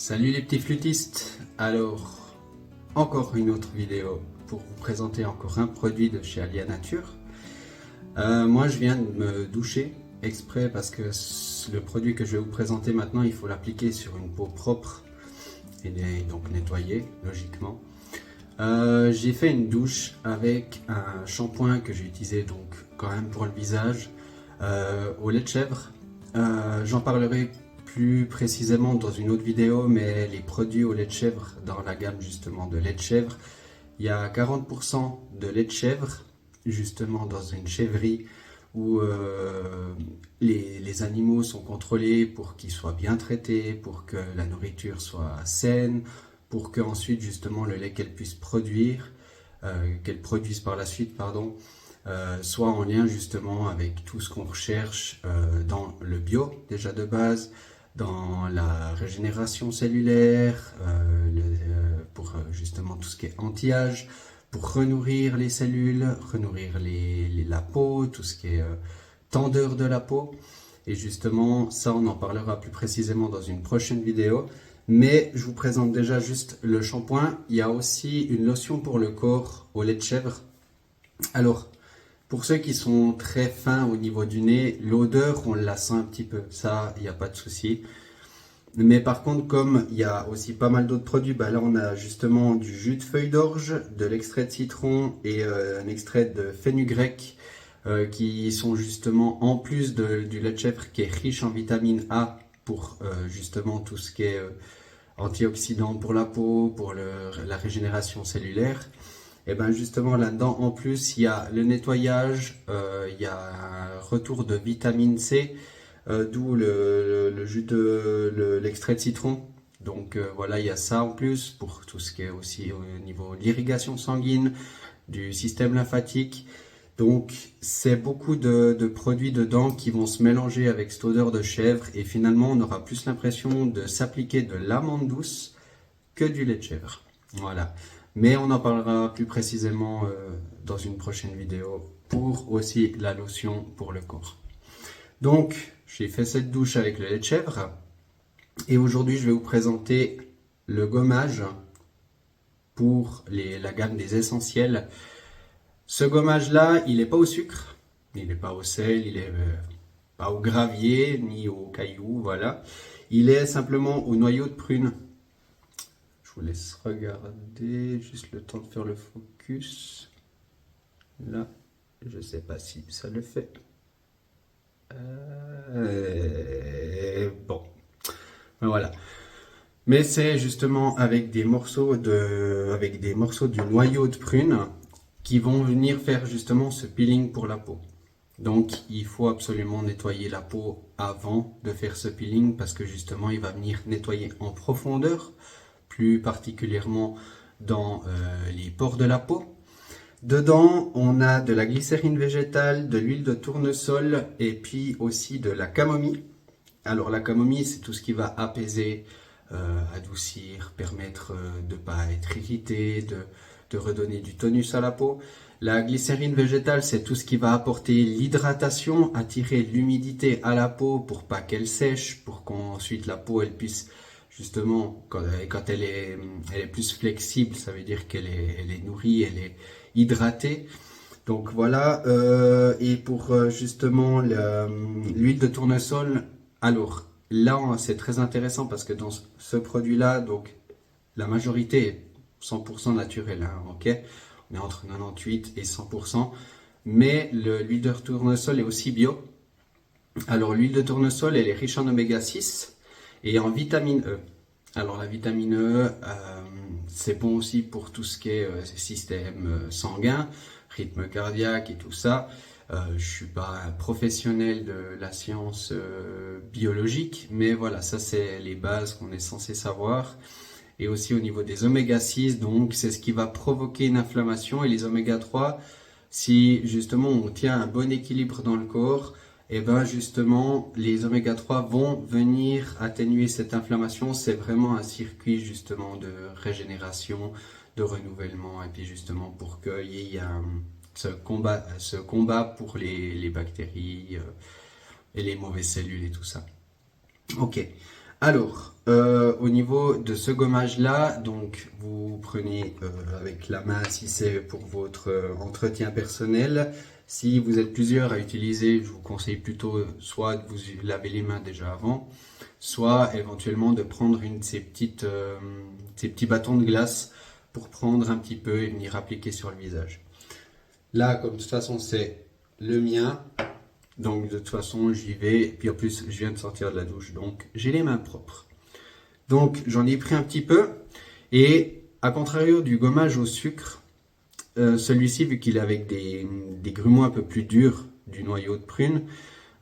Salut les petits flûtistes. Alors, encore une autre vidéo pour vous présenter encore un produit de chez Alia Nature. Moi je viens de me doucher exprès parce que le produit que je vais vous présenter maintenant, il faut l'appliquer sur une peau propre et donc nettoyer logiquement. J'ai fait une douche avec un shampoing que j'ai utilisé donc quand même pour le visage au lait de chèvre. J'en parlerai plus précisément dans une autre vidéo, mais les produits au lait de chèvre, dans la gamme justement de lait de chèvre, il y a 40% de lait de chèvre justement dans une chèvrerie où les animaux sont contrôlés pour qu'ils soient bien traités, pour que la nourriture soit saine, pour que ensuite justement le lait qu'elle puisse produire, qu'elle produise par la suite, pardon, soit en lien justement avec tout ce qu'on recherche dans le bio déjà de base, dans la régénération cellulaire, pour justement tout ce qui est anti-âge, pour renourrir les cellules, renourrir la peau, tout ce qui est tendeur de la peau. Et justement, ça on en parlera plus précisément dans une prochaine vidéo. Mais je vous présente déjà juste le shampoing. Il y a aussi une lotion pour le corps au lait de chèvre. Alors, pour ceux qui sont très fins au niveau du nez, l'odeur, on la sent un petit peu. Ça, il n'y a pas de souci. Mais par contre, comme il y a aussi pas mal d'autres produits, là on a justement du jus de feuille d'orge, de l'extrait de citron et un extrait de fenugrec qui sont justement, en plus du lait de chèvre qui est riche en vitamine A pour justement tout ce qui est antioxydant pour la peau, pour la régénération cellulaire. Et bien justement là-dedans, en plus, il y a le nettoyage, il y a un retour de vitamine C, d'où le jus de l'extrait de citron. Donc voilà, il y a ça en plus pour tout ce qui est aussi au niveau de l'irrigation sanguine, du système lymphatique. Donc c'est beaucoup de produits dedans qui vont se mélanger avec cette odeur de chèvre et finalement on aura plus l'impression de s'appliquer de l'amande douce que du lait de chèvre. Voilà. Mais on en parlera plus précisément dans une prochaine vidéo pour aussi la lotion pour le corps. Donc, j'ai fait cette douche avec le lait de chèvre et aujourd'hui je vais vous présenter le gommage pour la gamme des essentiels. Ce gommage là, il n'est pas au sucre, il n'est pas au sel, il n'est pas au gravier ni au caillou, voilà. Il est simplement au noyau de prune. Je vous laisse regarder, juste le temps de faire le focus. Là, je ne sais pas si ça le fait. Bon, voilà. Mais c'est justement avec des morceaux du noyau de prune qui vont venir faire justement ce peeling pour la peau. Donc il faut absolument nettoyer la peau avant de faire ce peeling parce que justement il va venir nettoyer en profondeur, plus particulièrement dans les pores de la peau. Dedans, on a de la glycérine végétale, de l'huile de tournesol et puis aussi de la camomille. Alors la camomille, c'est tout ce qui va apaiser, adoucir, permettre de ne pas être irrité, de redonner du tonus à la peau. La glycérine végétale, c'est tout ce qui va apporter l'hydratation, attirer l'humidité à la peau pour pas qu'elle sèche, pour qu'ensuite la peau elle puisse justement, quand elle est plus flexible, ça veut dire qu'elle est nourrie, elle est hydratée. Donc voilà, et pour justement l'huile de tournesol, alors là c'est très intéressant parce que dans ce produit-là, donc la majorité est 100% naturelle, hein, ok? On est entre 98 et 100%, mais l'huile de tournesol est aussi bio. Alors l'huile de tournesol, elle est riche en oméga 6 et en vitamine E. Alors la vitamine E, c'est bon aussi pour tout ce qui est système sanguin, rythme cardiaque et tout ça. Je ne suis pas un professionnel de la science biologique, mais voilà, ça c'est les bases qu'on est censé savoir. Et aussi au niveau des oméga 6, donc c'est ce qui va provoquer une inflammation. Et les oméga 3, si justement on tient un bon équilibre dans le corps, et bien justement les oméga 3 vont venir atténuer cette inflammation. C'est vraiment un circuit justement de régénération, de renouvellement et puis justement pour qu'il y ait ce combat pour les bactéries et les mauvaises cellules et tout ça. Ok, Alors, au niveau de ce gommage-là, donc vous prenez avec la main si c'est pour votre entretien personnel. Si vous êtes plusieurs à utiliser, je vous conseille plutôt soit de vous laver les mains déjà avant, soit éventuellement de prendre une de ces petits bâtons de glace pour prendre un petit peu et venir appliquer sur le visage. Là, comme de toute façon c'est le mien, donc de toute façon j'y vais, et puis en plus je viens de sortir de la douche, donc j'ai les mains propres. Donc j'en ai pris un petit peu, et à contrario du gommage au sucre, celui-ci, vu qu'il est avec des grumeaux un peu plus durs du noyau de prune,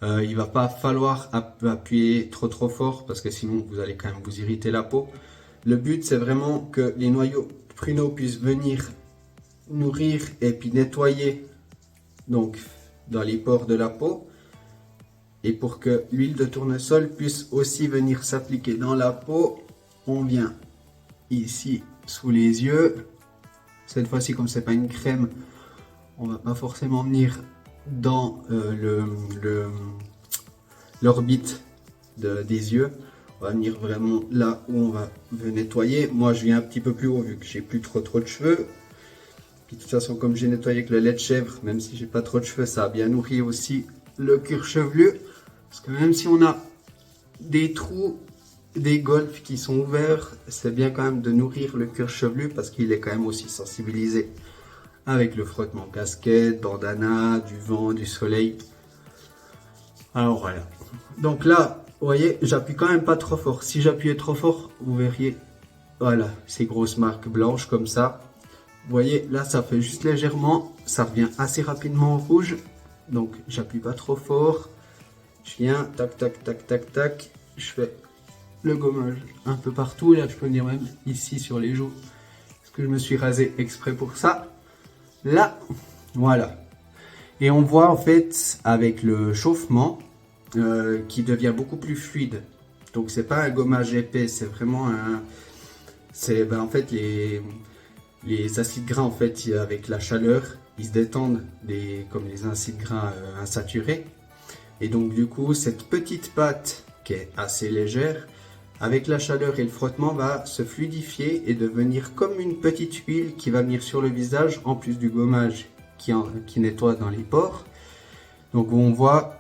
il va pas falloir appuyer trop fort parce que sinon vous allez quand même vous irriter la peau. Le but c'est vraiment que les noyaux pruneaux puissent venir nourrir et puis nettoyer donc dans les pores de la peau, et pour que l'huile de tournesol puisse aussi venir s'appliquer dans la peau, on vient ici sous les yeux. Cette fois-ci, comme c'est pas une crème, on va pas forcément venir dans l'orbite des yeux. On va venir vraiment là où on va nettoyer. Moi, je viens un petit peu plus haut vu que j'ai plus trop de cheveux. Puis, de toute façon, comme j'ai nettoyé avec le lait de chèvre, même si j'ai pas trop de cheveux, ça a bien nourri aussi le cuir chevelu. Parce que même si on a des trous, des golfs qui sont ouverts, c'est bien quand même de nourrir le cuir chevelu parce qu'il est quand même aussi sensibilisé avec le frottement casquette, bandana, du vent, du soleil. Alors voilà. Donc là, vous voyez, j'appuie quand même pas trop fort. Si j'appuyais trop fort, vous verriez, voilà, ces grosses marques blanches comme ça. Vous voyez, là, ça fait juste légèrement, ça revient assez rapidement au rouge. Donc, j'appuie pas trop fort. Je viens, tac, tac, tac, tac, tac. Je fais le gommage un peu partout. Là, je peux venir même ici sur les joues. Parce que je me suis rasé exprès pour ça. Là, voilà. Et on voit en fait avec le chauffement qui devient beaucoup plus fluide. Donc, c'est pas un gommage épais, c'est vraiment un... C'est en fait les acides gras en fait avec la chaleur, ils se détendent comme les acides gras insaturés. Et donc du coup, cette petite pâte qui est assez légère, avec la chaleur et le frottement, va se fluidifier et devenir comme une petite huile qui va venir sur le visage, en plus du gommage qui nettoie dans les pores. Donc on voit,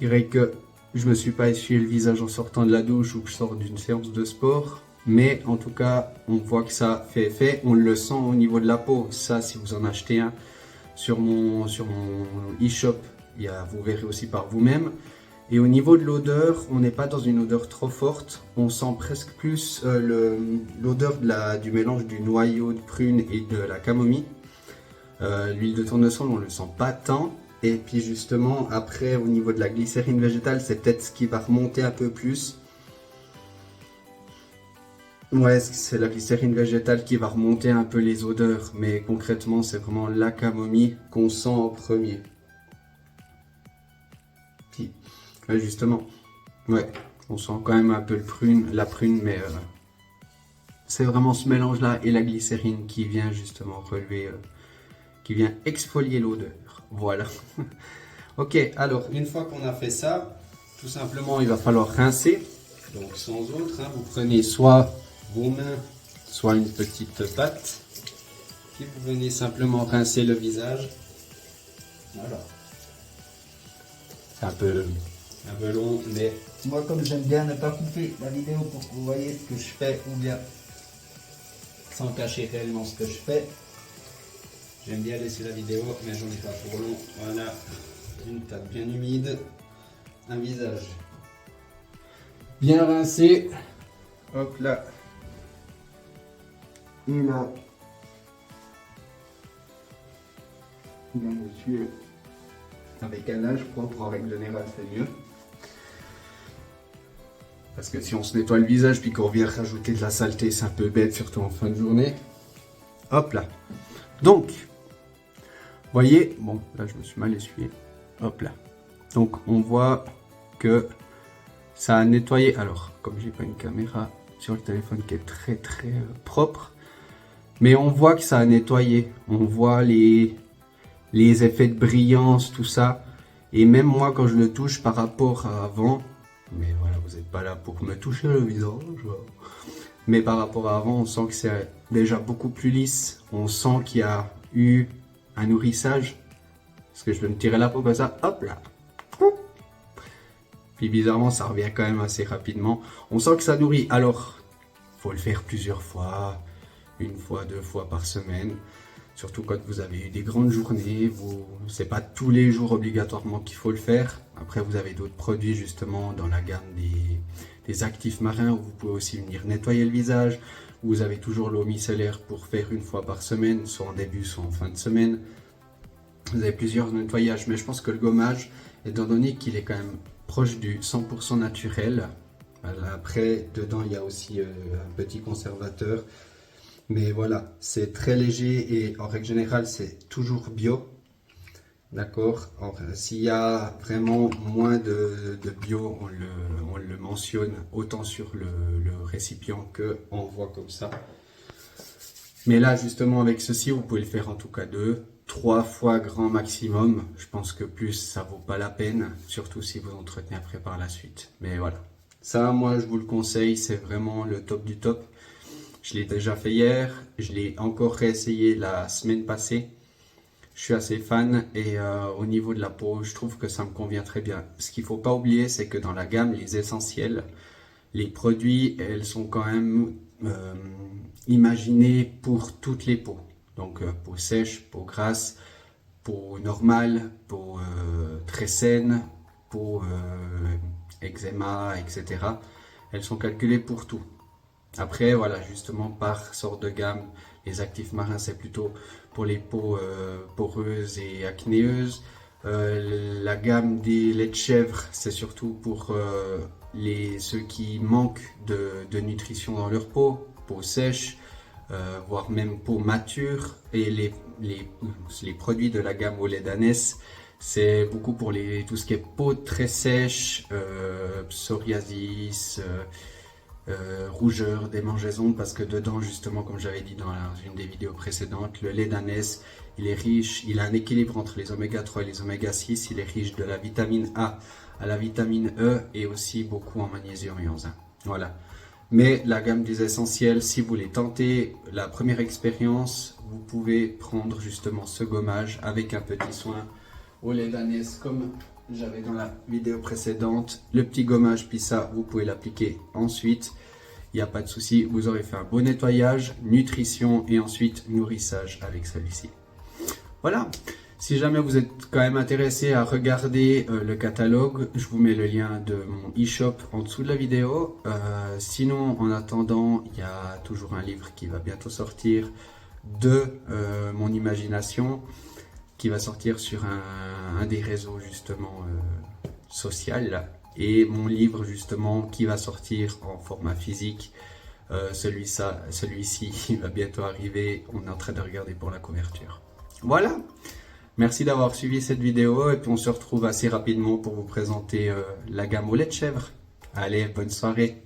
je dirais que je ne me suis pas essuyé le visage en sortant de la douche ou que je sors d'une séance de sport. Mais en tout cas, on voit que ça fait effet, on le sent au niveau de la peau. Ça, si vous en achetez un sur mon e-shop, vous verrez aussi par vous-même. Et au niveau de l'odeur, on n'est pas dans une odeur trop forte. On sent presque plus l'odeur du mélange du noyau de prune et de la camomille. L'huile de tournesol, on ne le sent pas tant. Et puis justement, après, au niveau de la glycérine végétale, c'est peut-être ce qui va remonter un peu plus. Ouais, c'est la glycérine végétale qui va remonter un peu les odeurs, mais concrètement, c'est vraiment la camomille qu'on sent en premier. Puis, ouais, justement, ouais, on sent quand même un peu la prune, mais c'est vraiment ce mélange-là et la glycérine qui vient justement relever, qui vient exfolier l'odeur. Voilà. Ok, alors, une fois qu'on a fait ça, tout simplement, il va falloir rincer. Donc, sans autre, hein, vous prenez soit vos mains, soit une petite pâte, puis vous venez simplement rincer le visage. Voilà. C'est un peu long, mais moi, comme j'aime bien ne pas couper la vidéo pour que vous voyez ce que je fais, ou bien sans cacher réellement ce que je fais, j'aime bien laisser la vidéo, mais j'en ai pas pour long. Voilà, une pâte bien humide, un visage bien rincé. Hop là. Et là, bien dessus, avec un linge propre en règle générale, c'est mieux. Parce que si on se nettoie le visage puis qu'on vient rajouter de la saleté, c'est un peu bête, surtout en fin de journée. Hop là. Donc, voyez, bon, là je me suis mal essuyé. Hop là. Donc, on voit que ça a nettoyé. Alors, comme j'ai pas une caméra sur le téléphone qui est très propre, mais on voit que ça a nettoyé. On voit les effets de brillance, tout ça. Et même moi, quand je le touche par rapport à avant, Mais voilà, vous n'êtes pas là pour me toucher le visage. Mais par rapport à avant, on sent que c'est déjà beaucoup plus lisse. On sent qu'il y a eu un nourrissage. Parce que je vais me tirer la peau comme ça, hop là. Puis bizarrement, ça revient quand même assez rapidement. On sent que ça nourrit. Alors, faut le faire plusieurs fois. Une fois, 2 fois par semaine. Surtout quand vous avez eu des grandes journées. C'est pas tous les jours obligatoirement qu'il faut le faire. Après, vous avez d'autres produits justement dans la gamme des actifs marins où vous pouvez aussi venir nettoyer le visage. Vous avez toujours l'eau micellaire pour faire une fois par semaine, soit en début, soit en fin de semaine. Vous avez plusieurs nettoyages, mais je pense que le gommage, étant donné qu'il est quand même proche du 100% naturel, après, dedans, il y a aussi un petit conservateur. Mais voilà, c'est très léger et en règle générale, c'est toujours bio. D'accord. S'il y a vraiment moins de bio, on le mentionne autant sur le récipient qu'on voit comme ça. Mais là, justement, avec ceci, vous pouvez le faire en tout cas 2, 3 fois grand maximum. Je pense que plus, ça vaut pas la peine, surtout si vous entretenez après par la suite. Mais voilà. Ça, moi, je vous le conseille, c'est vraiment le top du top. Je l'ai déjà fait hier, je l'ai encore réessayé la semaine passée. Je suis assez fan et au niveau de la peau, je trouve que ça me convient très bien. Ce qu'il ne faut pas oublier, c'est que dans la gamme, les essentiels, les produits, elles sont quand même imaginés pour toutes les peaux. Donc peau sèche, peau grasse, peau normale, peau très saine, peau eczéma, etc. Elles sont calculées pour tout. Après, voilà, justement, par sorte de gamme, les actifs marins, c'est plutôt pour les peaux poreuses et acnéeuses. La gamme des laits de chèvre, c'est surtout pour ceux qui manquent de nutrition dans leur peau, peau sèche, voire même peau mature. Et les produits de la gamme au lait d'ânesse, c'est beaucoup pour tout ce qui est peau très sèche, psoriasis, rougeur, démangeaison, parce que dedans, justement, comme j'avais dit dans une des vidéos précédentes, le lait d'ânesse, il est riche, il a un équilibre entre les oméga 3 et les oméga 6, il est riche de la vitamine A à la vitamine E et aussi beaucoup en magnésium et en zinc. Voilà. Mais la gamme des essentiels, si vous voulez tenter la première expérience, vous pouvez prendre justement ce gommage avec un petit soin au lait d'ânesse comme j'avais dans la vidéo précédente. Le petit gommage, puis ça, vous pouvez l'appliquer ensuite. Il n'y a pas de souci, vous aurez fait un beau nettoyage, nutrition et ensuite nourrissage avec celui-ci. Voilà. Si jamais vous êtes quand même intéressé à regarder le catalogue, je vous mets le lien de mon e-shop en dessous de la vidéo. Sinon, en attendant, il y a toujours un livre qui va bientôt sortir de mon imagination, qui va sortir sur un des réseaux justement social, et mon livre justement qui va sortir en format physique. Celui-ci il va bientôt arriver, on est en train de regarder pour la couverture. Voilà, merci d'avoir suivi cette vidéo et puis on se retrouve assez rapidement pour vous présenter la gamme au lait de chèvre. Allez, bonne soirée.